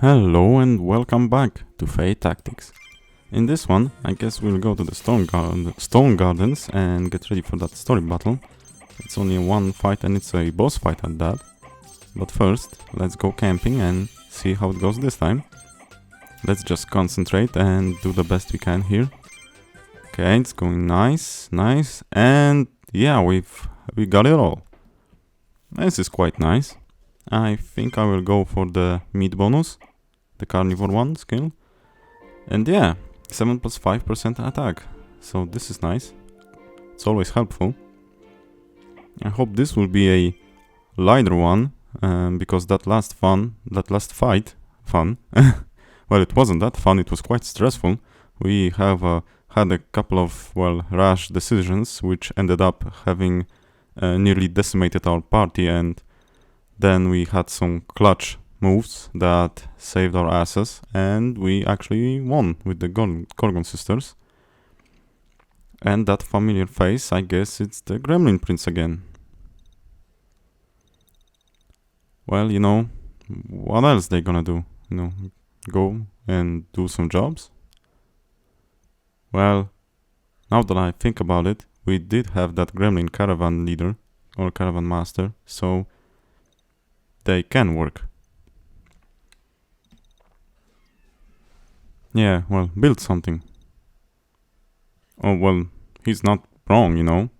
Hello and welcome back to Fae Tactics. In this one, I guess we'll go to the Stone Gardens and get ready for that story battle. It's only one fight and it's a boss fight at that. But first, let's go camping and see how it goes this time. Let's just concentrate and do the best we can here. Okay, it's going nice, and yeah, we got it all. This is quite nice. I think I will go for the meat bonus, the carnivore one skill. And yeah, 7 plus 5% attack. So this is nice. It's always helpful. I hope this will be a lighter one, because that last fight, well, it wasn't that fun, it was quite stressful. We have had a couple of, rash decisions, which ended up having nearly decimated our party, and then we had some clutch moves that saved our asses, and we actually won with the Gorgon sisters. And that familiar face, I guess it's the Gremlin Prince again. Well, you know, what else they gonna do? You know, go and do some jobs? Well, now that I think about it, we did have that Gremlin caravan leader, or caravan master, so they can work. Yeah, well, build something. Oh, well, he's not wrong, you know.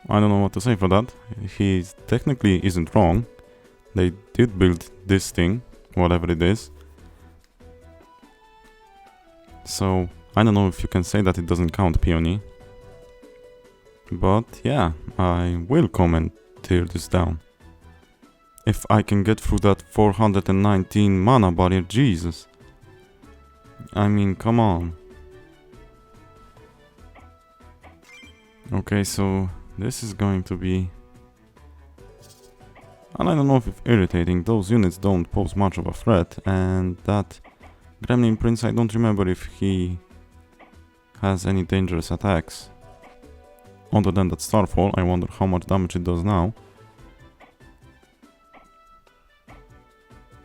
I don't know what to say for that. He technically isn't wrong. They did build this thing, whatever it is. So, I don't know if you can say that it doesn't count, Peony. But yeah, I will come and tear this down. If I can get through that 419 mana barrier, Jesus. I mean, come on. Okay, so this is going to be... And I don't know if it's irritating, those units don't pose much of a threat, and that Gremlin Prince, I don't remember if he has any dangerous attacks. Other than that Starfall, I wonder how much damage it does now.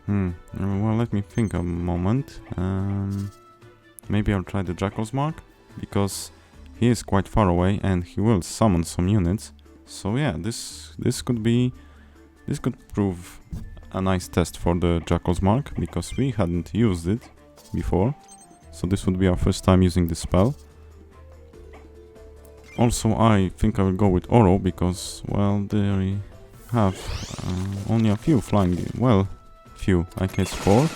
Well, let me think a moment. Maybe I'll try the Jackal's Mark, because he is quite far away and he will summon some units. So yeah, this could prove a nice test for the Jackal's Mark, because we hadn't used it before. So this would be our first time using this spell. Also, I think I will go with Oro, because, well, they have only a few flying, few, I guess 4,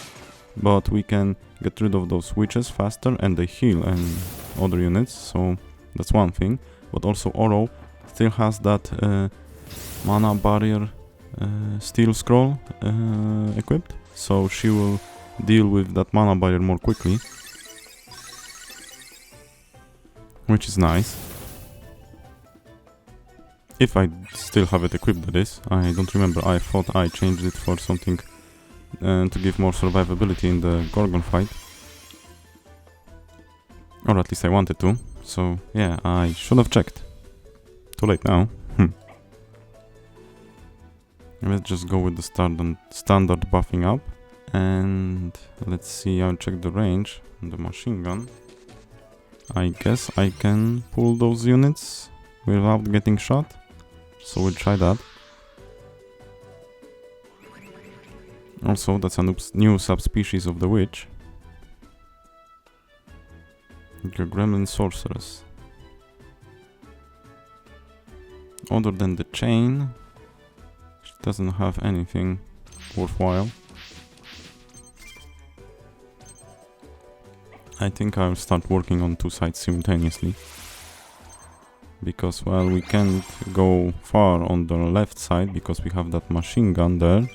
but we can get rid of those witches faster and they heal and other units, so that's one thing. But also Oro still has that mana barrier steel scroll equipped, so she will deal with that mana barrier more quickly, which is nice. If I still have it equipped, that is. I don't remember, I thought I changed it for something to give more survivability in the Gorgon fight. Or at least I wanted to. So yeah, I should have checked. Too late now. Let's just go with the standard buffing up. And let's see, I'll check the range on the machine gun. I guess I can pull those units without getting shot. So we'll try that. Also, that's a new subspecies of the witch. Your gremlin sorceress. Other than the chain, she doesn't have anything worthwhile. I think I'll start working on 2 sides simultaneously. Because, well, we can't go far on the left side because we have that machine gun there.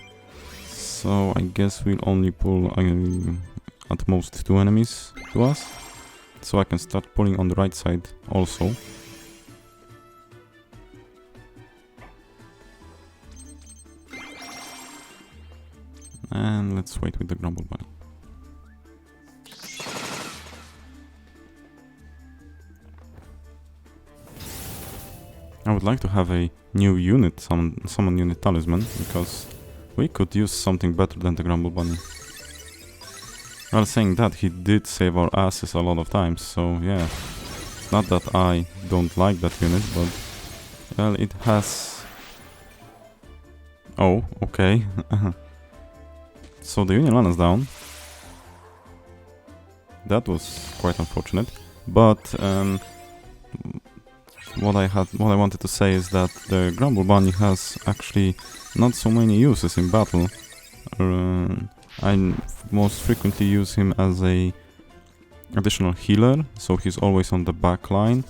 So I guess we'll only pull at most 2 enemies to us. So I can start pulling on the right side also. And let's wait with the Grumble Bunny. I would like to have a new unit, summon unit talisman, because we could use something better than the Grumble Bunny. Well, saying that, he did save our asses a lot of times, so yeah. It's not that I don't like that unit, but... well, it has... oh, okay. So the Union is down. That was quite unfortunate. But what I wanted to say is that the Grumble Bunny has actually not so many uses in battle. I most frequently use him as a additional healer, so he's always on the back line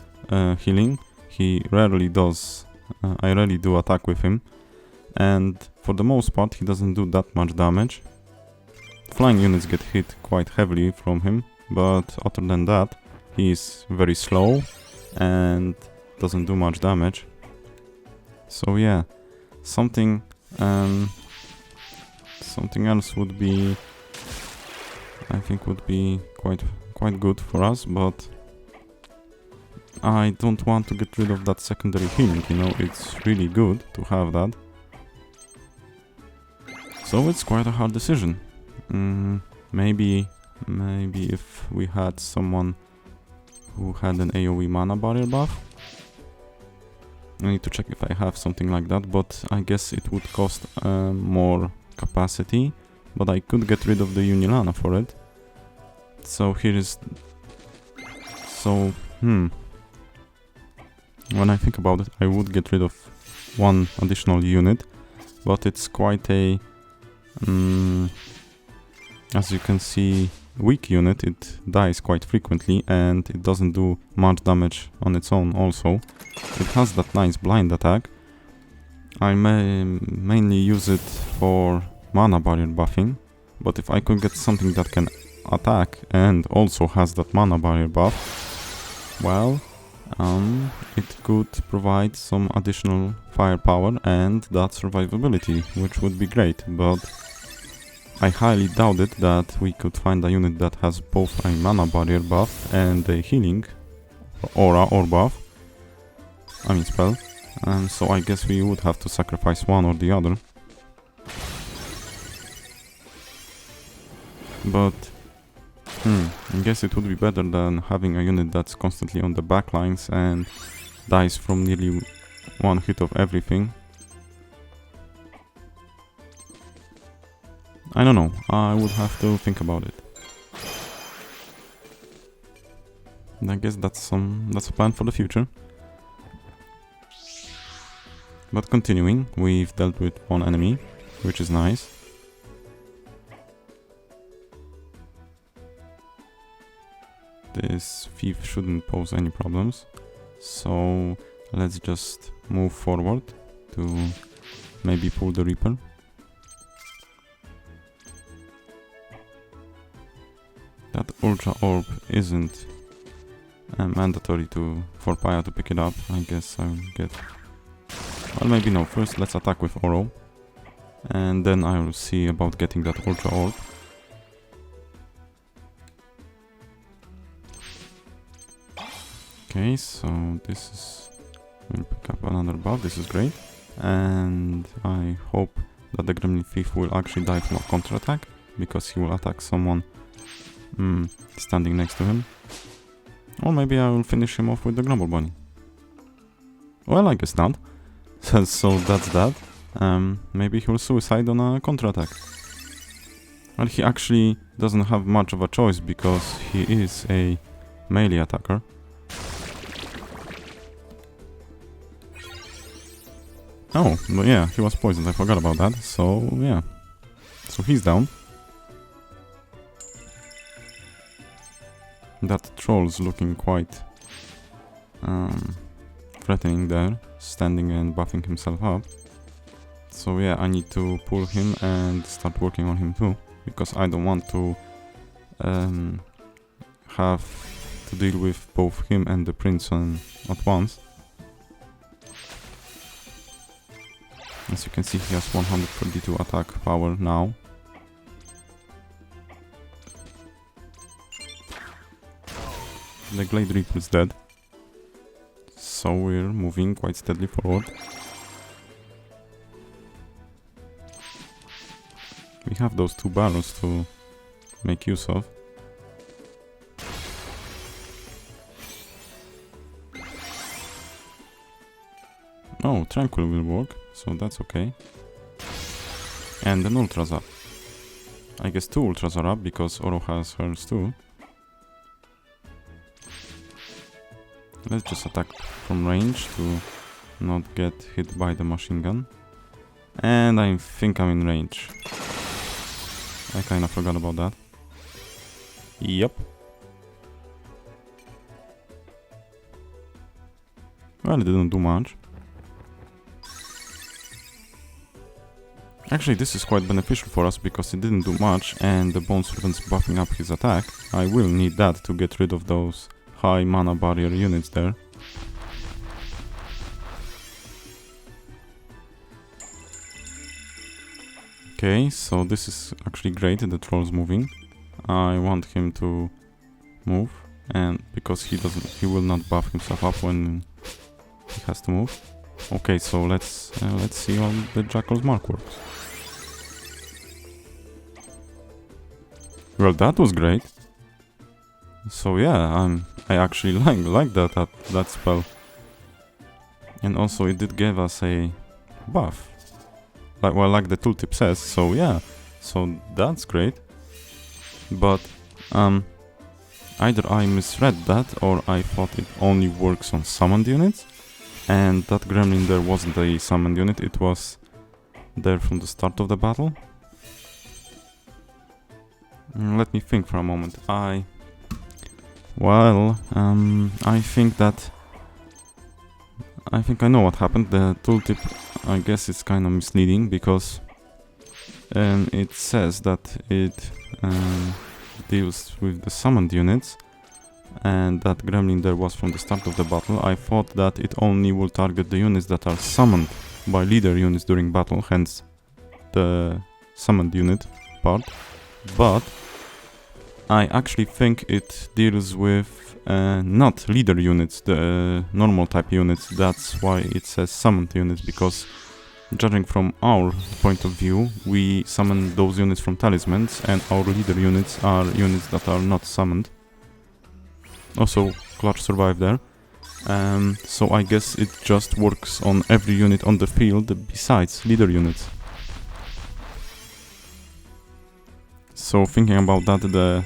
healing. He rarely does, I rarely do attack with him, and for the most part he doesn't do that much damage. Flying units get hit quite heavily from him, but other than that he is very slow and doesn't do much damage. So yeah, something else would be, I think, would be quite good for us, but I don't want to get rid of that secondary healing, you know, it's really good to have that. So it's quite a hard decision. Maybe if we had someone who had an AoE mana barrier buff. I need to check if I have something like that, but I guess it would cost more capacity, but I could get rid of the Unilana for it. So here is... so, when I think about it, I would get rid of one additional unit, but it's quite a... as you can see, weak unit. It dies quite frequently and it doesn't do much damage on its own also. It has that nice blind attack. I may mainly use it for mana barrier buffing, but if I could get something that can attack and also has that mana barrier buff, well, it could provide some additional firepower and that survivability, which would be great, but I highly doubt it that we could find a unit that has both a mana barrier buff and a healing aura or buff, I mean spell, and so I guess we would have to sacrifice one or the other. But I guess it would be better than having a unit that's constantly on the back lines and dies from nearly one hit of everything. I don't know, I would have to think about it. And I guess that's a plan for the future. But continuing, we've dealt with one enemy, which is nice. This thief shouldn't pose any problems, so let's just move forward to maybe pull the Reaper. That Ultra Orb isn't mandatory for Paya to pick it up. I guess I'll get... well, maybe no. First let's attack with Oro, and then I will see about getting that Ultra Orb. Okay, so this is... we'll pick up another buff, this is great. And I hope that the Gremlin Thief will actually die from a counter-attack, because he will attack someone standing next to him. Or maybe I will finish him off with the Grumble Bunny. Well, I guess not. So that's that. Maybe he will suicide on a counter-attack. Well, he actually doesn't have much of a choice, because he is a melee attacker. Oh, but yeah, he was poisoned, I forgot about that, so yeah. So he's down. That troll's looking quite threatening there, standing and buffing himself up. So yeah, I need to pull him and start working on him too, because I don't want to have to deal with both him and the prince at once. As you can see, he has 132 attack power now. The Glade Reaper is dead. So we're moving quite steadily forward. We have those 2 barrels to make use of. Oh, Tranquil will work, so that's okay. And an Ultra's up. I guess 2 Ultras are up because Oro has hers too. Let's just attack from range to not get hit by the machine gun. And I think I'm in range. I kinda forgot about that. Yep. Well, it didn't do much. Actually, this is quite beneficial for us because it didn't do much and the Bone Servant's buffing up his attack. I will need that to get rid of those high mana barrier units there. Okay, so this is actually great, the troll's moving. I want him to move, and because he will not buff himself up when he has to move. Okay, so let's see how the Jackal's mark works. Well, that was great. So yeah, I actually like that spell, and also it did give us a buff, like the tooltip says. So yeah, so that's great. But either I misread that or I thought it only works on summoned units, and that gremlin there wasn't a summoned unit. It was there from the start of the battle. Let me think for a moment. I think I know what happened. The tooltip, I guess, is kind of misleading because it says that it deals with the summoned units, and that gremlin there was from the start of the battle. I thought that it only will target the units that are summoned by leader units during battle, hence the summoned unit part. But I actually think it deals with not leader units, the normal type units. That's why it says summoned units, because judging from our point of view, we summon those units from talismans, and our leader units are units that are not summoned. Also, Clutch survived there. So I guess it just works on every unit on the field besides leader units. So thinking about that,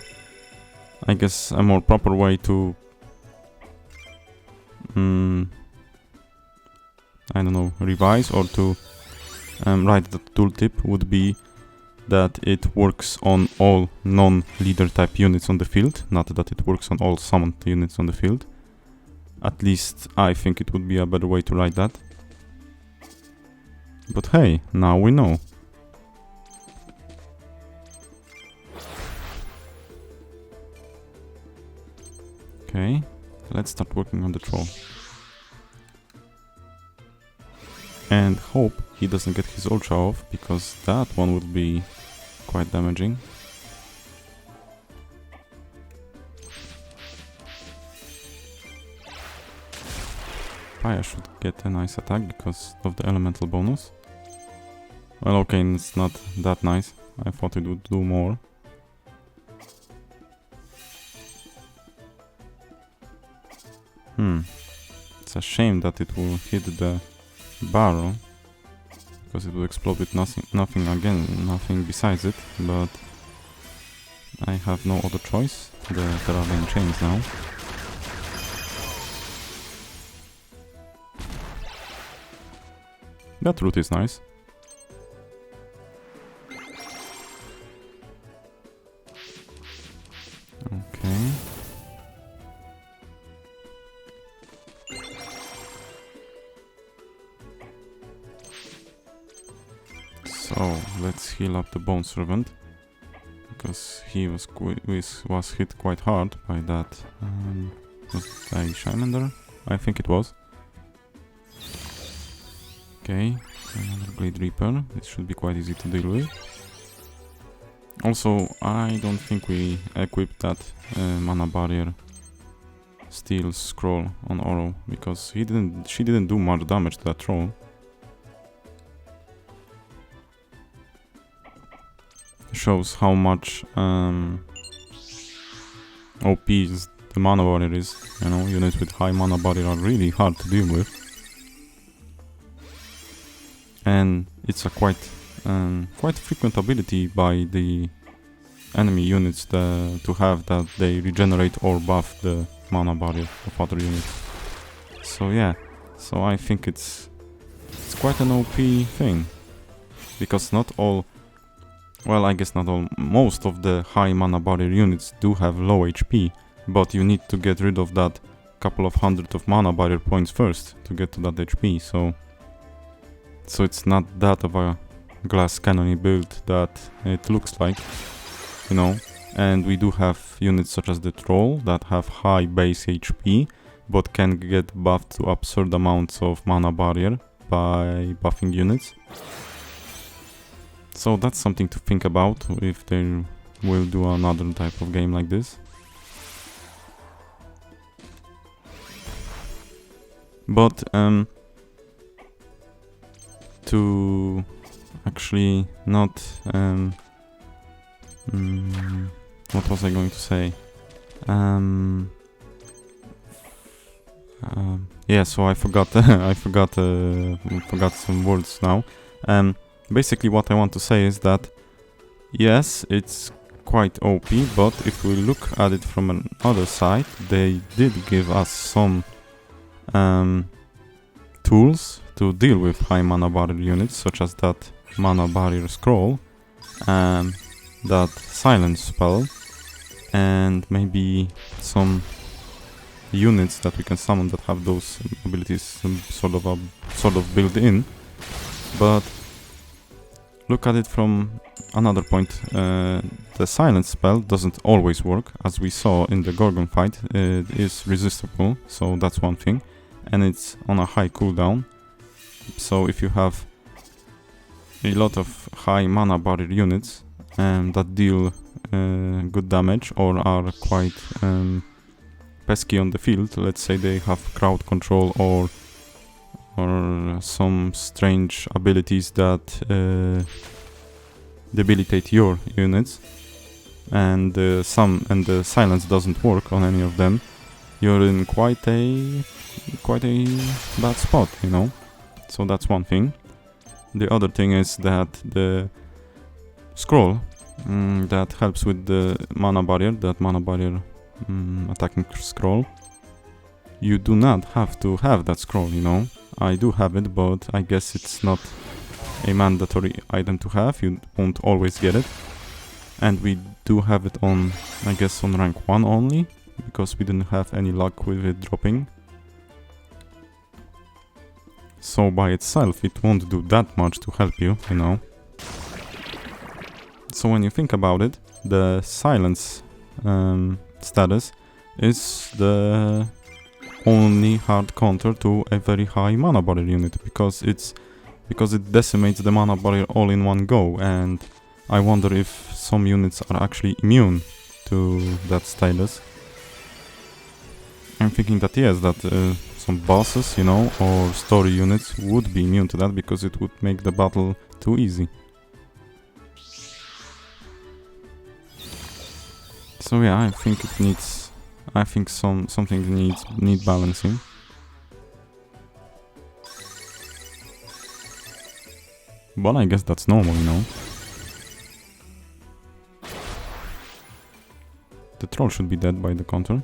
I guess a more proper way to I don't know, revise or to write the tooltip would be that it works on all non-leader type units on the field, not that it works on all summoned units on the field. At least I think it would be a better way to write that. But hey, now we know. Okay, let's start working on the troll. And hope he doesn't get his ultra off, because that one would be quite damaging. Paya should get a nice attack because of the elemental bonus. Well, okay, it's not that nice. I thought it would do more. It's a shame that it will hit the barrel, because it will explode with nothing besides it, but I have no other choice. There are in chains now. That route is nice. Okay. So let's heal up the Bone Servant, because he was hit quite hard by that. Was it a Shymander? I think it was. Okay, another Glade Reaper. This should be quite easy to deal with. Also, I don't think we equipped that mana barrier Steel Scroll on Oro, because she didn't do much damage to that troll. Shows how much OP is the mana barrier is. You know, units with high mana barrier are really hard to deal with. And it's a quite frequent ability by the enemy units to have that they regenerate or buff the mana barrier of other units. So yeah, so I think it's quite an OP thing, because not all, well, I guess not all, most of the high mana barrier units do have low HP, but you need to get rid of that couple of hundred of mana barrier points first to get to that HP, so it's not that of a glass cannon build that it looks like, you know. And we do have units such as the troll that have high base HP, but can get buffed to absurd amounts of mana barrier by buffing units. So that's something to think about if they will do another type of game like this. But to actually not what was I going to say? Yeah, so I forgot. I forgot some words now. Basically, what I want to say is that yes, it's quite OP, but if we look at it from another side, they did give us some tools to deal with high mana barrier units, such as that mana barrier scroll, that silence spell, and maybe some units that we can summon that have those abilities sort of built in. But look at it from another point. The silence spell doesn't always work, as we saw in the Gorgon fight. It is resistible, so that's one thing, and it's on a high cooldown. So if you have a lot of high mana barrier units that deal good damage or are quite pesky on the field, let's say they have crowd control or some strange abilities that debilitate your units, and the silence doesn't work on any of them, you're in quite a bad spot, you know. So that's one thing. The other thing is that the scroll that helps with the mana barrier, attacking scroll, you do not have to have that scroll, you know. I do have it, but I guess it's not a mandatory item to have. You won't always get it. And we do have it on, I guess, on rank 1 only, because we didn't have any luck with it dropping. So by itself, it won't do that much to help you, you know. So when you think about it, the silence status is the only hard counter to a very high mana barrier unit, because it decimates the mana barrier all in one go, and I wonder if some units are actually immune to that status. I'm thinking that yes, that some bosses, you know, or story units would be immune to that, because it would make the battle too easy. So yeah, I think it needs, something needs balancing. But I guess that's normal, you know. The troll should be dead by the counter.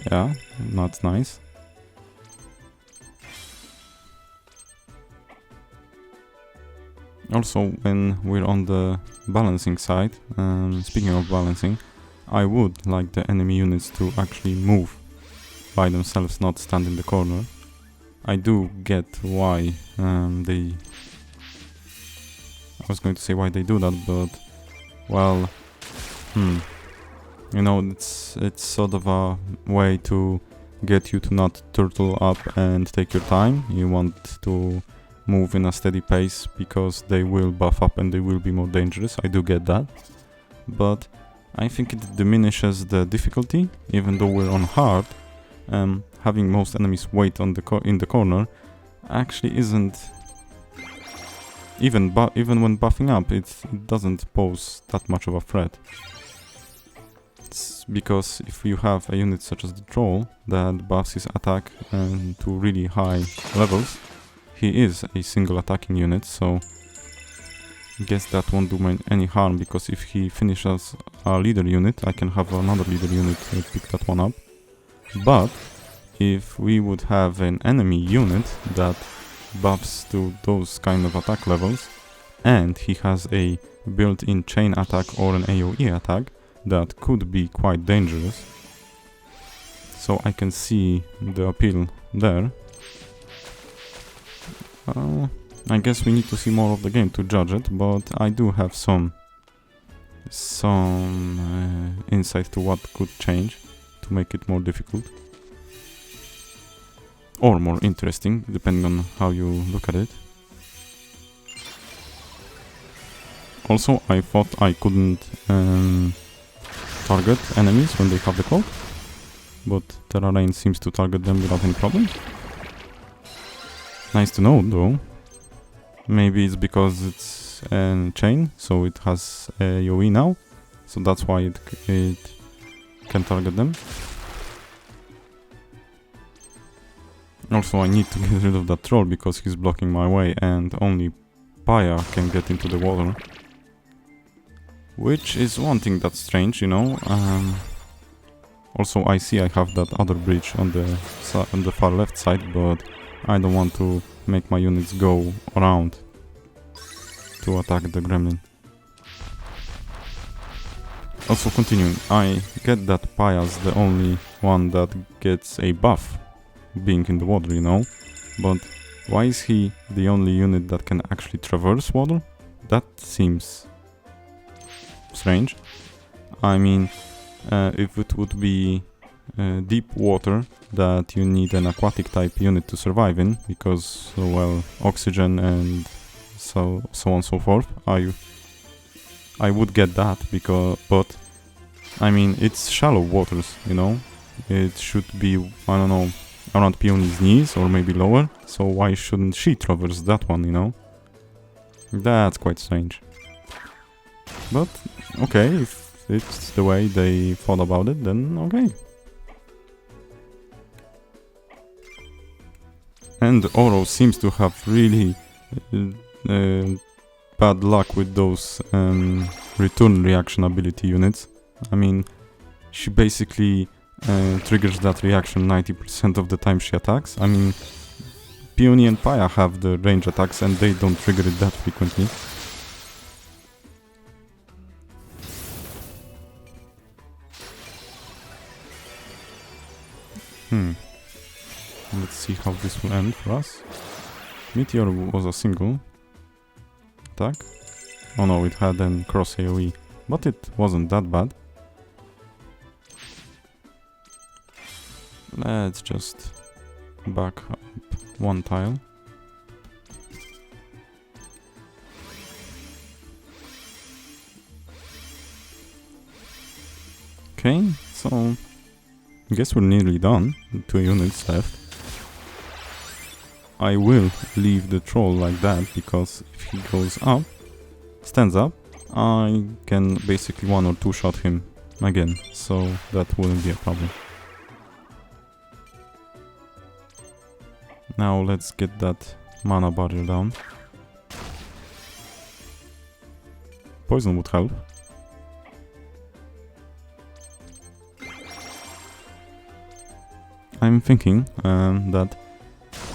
Yeah, that's nice. Also, when we're on the balancing side, speaking of balancing, I would like the enemy units to actually move by themselves, not stand in the corner. I do get why I was going to say why they do that, but well, you know, it's sort of a way to get you to not turtle up and take your time. You want to move in a steady pace because they will buff up and they will be more dangerous. I do get that, but I think it diminishes the difficulty. Even though we're on hard, having most enemies wait on in the corner actually isn't, even when buffing up, it doesn't pose that much of a threat. It's because if you have a unit such as the troll that buffs his attack to really high levels, he is a single attacking unit, so I guess that won't do any harm, because if he finishes a leader unit, I can have another leader unit pick that one up. But if we would have an enemy unit that buffs to those kind of attack levels, and he has a built-in chain attack or an AoE attack, that could be quite dangerous. So I can see the appeal there. I guess we need to see more of the game to judge it, but I do have some insight to what could change to make it more difficult. Or more interesting, depending on how you look at it. Also, I thought I couldn't target enemies when they have the cloak, but Terrarain seems to target them without any problem. Nice to know, though. Maybe it's because it's a chain, so it has AoE now, so that's why it can target them. Also, I need to get rid of that troll because he's blocking my way, and only Paya can get into the water. Which is one thing that's strange, you know. Also, I see I have that other bridge on the far left side, but I don't want to make my units go around to attack the gremlin. Also, continuing, I get that Paya's the only one that gets a buff being in the water, you know, but why is he the only unit that can actually traverse water? That seems strange. I mean, if it would be deep water that you need an aquatic type unit to survive in, because, well, oxygen and so on and so forth, I would get that, but I mean, it's shallow waters, you know. It should be, I don't know, around Peony's knees or maybe lower, so why shouldn't she traverse that one, you know? That's quite strange. But okay, if it's the way they thought about it, then okay. And Oro seems to have really bad luck with those return reaction ability units. I mean, she basically triggers that reaction 90% of the time she attacks. I mean, Peony and Paya have the range attacks and they don't trigger it that frequently. Let's see how this will end for us. Meteor was a single attack. Oh no, it had an cross AoE, but it wasn't that bad. Let's just back up one tile. Okay, so I guess we're nearly done. 2 units left. I will leave the troll like that, because if he goes up, stands up, I can basically 1 or 2 shot him again, so that wouldn't be a problem. Now let's get that mana barrier down. Poison would help. I'm thinking that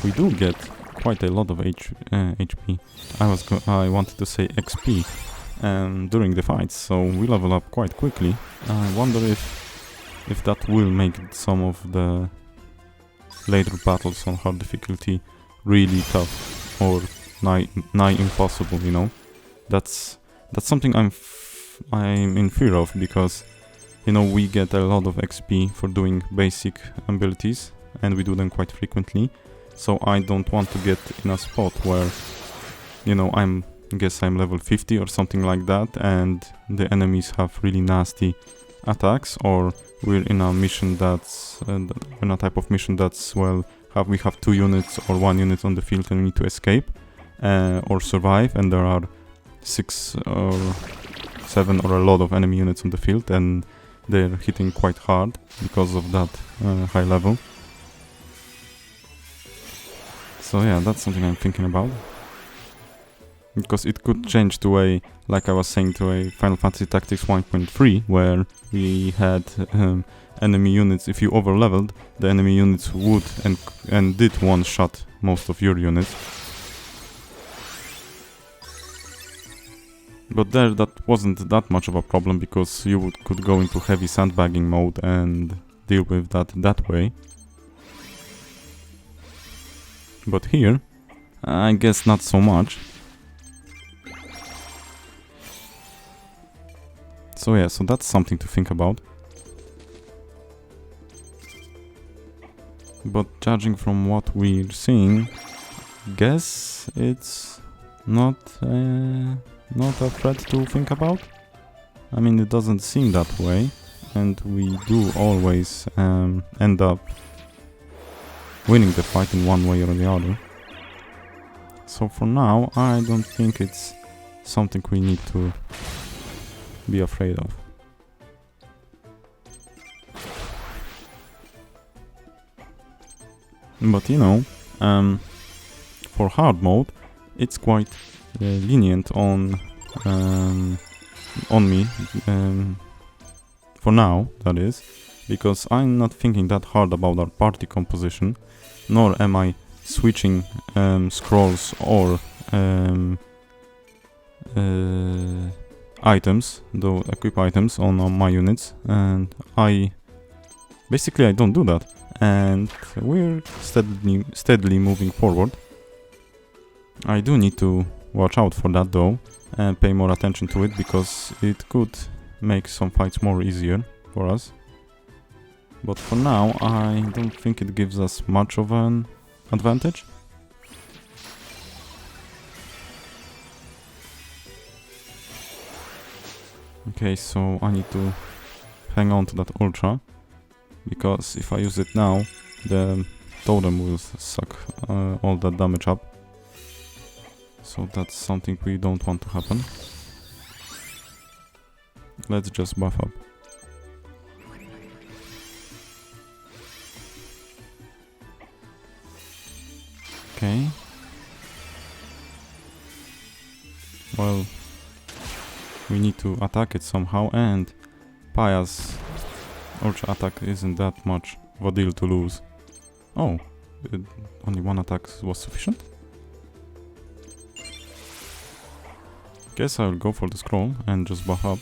we do get quite a lot of HP. I wanted to say XP during the fights, so we level up quite quickly. I wonder if that will make some of the later battles on hard difficulty really tough or nigh impossible, you know. That's something I'm in fear of, because, you know, we get a lot of XP for doing basic abilities and we do them quite frequently. So I don't want to get in a spot where, you know, I guess I'm level 50 or something like that, and the enemies have really nasty attacks, or we're in a mission that's in a type of mission that's, well, we have 2 units or 1 unit on the field and we need to escape or survive, and there are 6 or 7 or a lot of enemy units on the field, and they're hitting quite hard because of that high level. So yeah, that's something I'm thinking about. Because it could change to a, like I was saying, to a Final Fantasy Tactics 1.3, where we had enemy units. If you overleveled, the enemy units would and did one-shot most of your units. But there, that wasn't that much of a problem, because you could go into heavy sandbagging mode and deal with that way. But here, I guess not so much. So yeah, so that's something to think about. But judging from what we're seeing, guess it's not a threat to think about. I mean, it doesn't seem that way, and we do always end up winning the fight in one way or the other. So for now, I don't think it's something we need to be afraid of. But you know, for hard mode, it's quite lenient on me, for now, that is, because I'm not thinking that hard about our party composition, nor am I switching scrolls or items, though equip items on my units, and I don't do that, and we're steadily moving forward. I do need to watch out for that though, and pay more attention to it, because it could make some fights more easier for us. But for now, I don't think it gives us much of an advantage. Okay, so I need to hang on to that ultra, because if I use it now, the totem will suck all that damage up. So that's something we don't want to happen. Let's just buff up. Okay. Well, we need to attack it somehow, and Paya's ultra attack isn't that much of a deal to lose. Oh, only 1 attack was sufficient? Guess I'll go for the scroll and just buff up.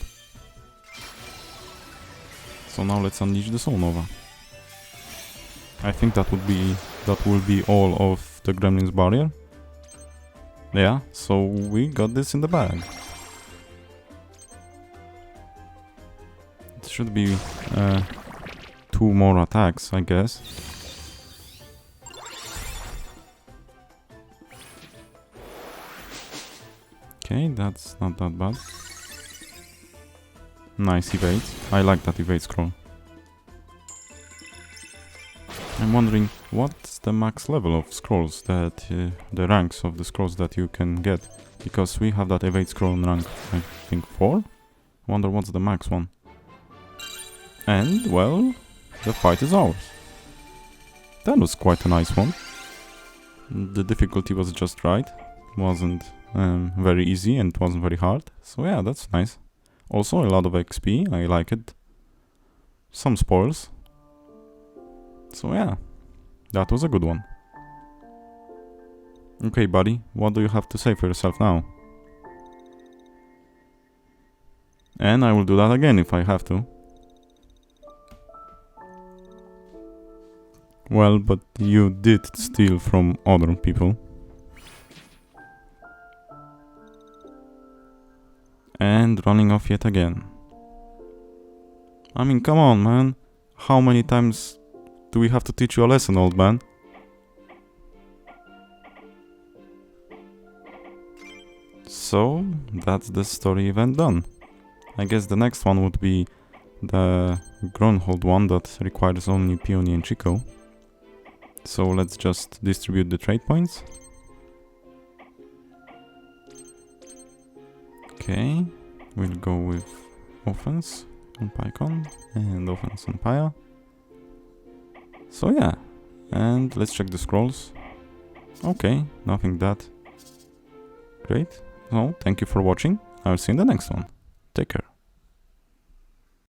So now let's unleash the Soul Nova. I think that will be all of the Gremlin's barrier. Yeah, so we got this in the bag. It should be 2 more attacks, I guess. Okay, that's not that bad. Nice evade. I like that evade scroll. I'm wondering what's the max level of scrolls that the ranks of the scrolls that you can get, because we have that evade scroll in rank, I think 4. Wonder what's the max one. And well, the fight is ours. That was quite a nice one. The difficulty was just right. Wasn't very easy and it wasn't very hard. So yeah, that's nice. Also a lot of XP, I like it. Some spoils. So yeah, that was a good one. Okay, buddy, what do you have to say for yourself now? And I will do that again if I have to. Well, but you did steal from other people. And running off yet again. I mean, come on, man. How many times do we have to teach you a lesson, old man? So, that's the story event done. I guess the next one would be the Grunhold one that requires only Peony and Chico. So let's just distribute the trade points. Okay, we'll go with offense on PyCon and offense on Paya. So yeah, and let's check the scrolls. Okay, nothing that great. So thank you for watching. I'll see you in the next one. Take care.